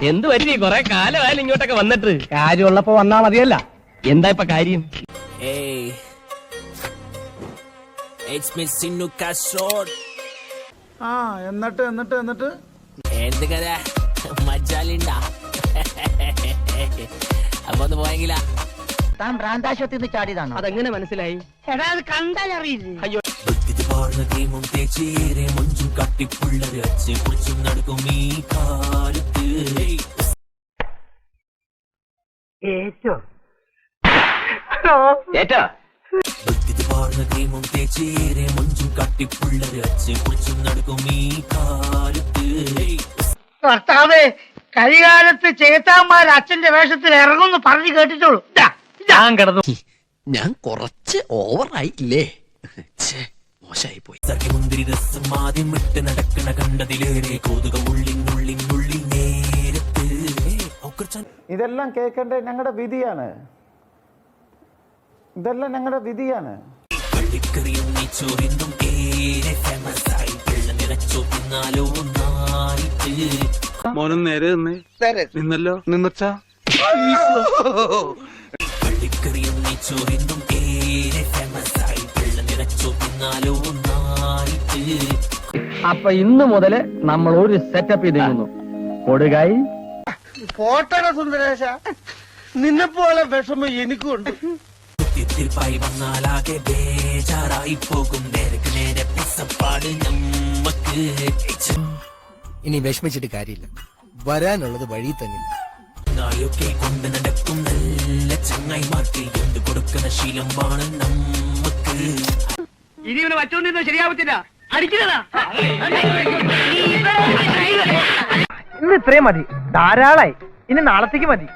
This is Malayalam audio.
എന്ത് പറ്റി കൊറേ കാലമായാലും ഇങ്ങോട്ടൊക്കെ വന്നിട്ട്? കാര്യമുള്ളപ്പോ വന്നാ മതിയല്ല. എന്താ ഇപ്പൊ കാര്യം? എന്നിട്ട് എന്ത് കഥ മജാലിണ്ടാ? അപ്പൊ ഒന്ന് പോയെങ്കിലാ? താൻ ഭ്രാന്താശുപത്രി ചാടിയതാണോ? അതെങ്ങനെ മനസ്സിലായി? എടാ അത് കണ്ടാൽ അറിയില്ലേ? അയ്യോ, കട്ടിപ്പുള്ളൊരു അച്ഛൻ കുറിച്ചും നടക്കും ഈ കാലത്ത്. ഏറ്റാ ക്രീമും തേച്ചേരെ മഞ്ചും കട്ടിപ്പുള്ളൊരു അച്ഛൻ കുറിച്ചും നടക്കും ഈ കാലത്ത്. ഭർത്താവേ, കരികാലത്ത് ചേത്താന്മാർ അച്ഛന്റെ വേഷത്തിൽ ഇറങ്ങുന്നു പറഞ്ഞു കേട്ടിട്ടുള്ളൂ. ഞാൻ കിടന്നു. ഞാൻ കുറച്ച് ഓവറായില്ലേ? മോശമായി പോയി. സഖിമുന്തിരി രസം ആദ്യം വിട്ട് നടക്കണ കണ്ടതിലേറെ കൗതുകം ഉള്ളിൽ നേരത്ത്. ഇതെല്ലാം കേൾക്കേണ്ട ഞങ്ങളുടെ വിധിയാണ്. ഇതെല്ലാം ഞങ്ങളുടെ വിധിയാണ്. പള്ളിക്കറിയും നെയ്ച്ചോറിന്നും ഏറെ ഫേമസ് ആയി. വെള്ളം നിറച്ചോ തിന്നാലോ നായിട്ട്. മോനും നേരെ നിന്നല്ലോ നിന്നച്ചാ. പള്ളിക്കറിയും നെയ്ച്ചോറിന്നും ഏറെ ഫേമസ് ആയി. വെള്ളം നിറച്ചോ തിന്നാലോ നായിട്ട്. അപ്പൊ ഇന്ന് മുതല് നമ്മൾ ഒരു സെറ്റപ്പ് ചെയ്തിരുന്നു. കൊടുകായി പോട്ടട സുന്ദരേശ, നിന്നെപ്പോലെ വിഷമം എനിക്കുണ്ട്. പായി വന്നാലാകെ ബേജാറായി പോകും. നേർക്ക് നേരെ പിസപ്പാട് നമ്മക്ക്. ഇനി വിഷമിച്ചിട്ട് കാര്യമില്ല, വരാനുള്ളത് വഴി തന്നില്ല. നായൊക്കെ കൊണ്ട് നടക്കും നല്ല ചങ്ങായിമാർക്ക് എന്ത് കൊടുക്കുന്ന ശീലമാണ് നമ്മക്ക്. ഇനി ഇവനെ വച്ചോണ്ടിരുന്ന ശരിയാവത്തില്ല. അടിക്കുന്നതാ. ഇന്ന് ഇത്രയും മതി, ധാരാളായി. ഇനി നാളത്തേക്ക് മതി.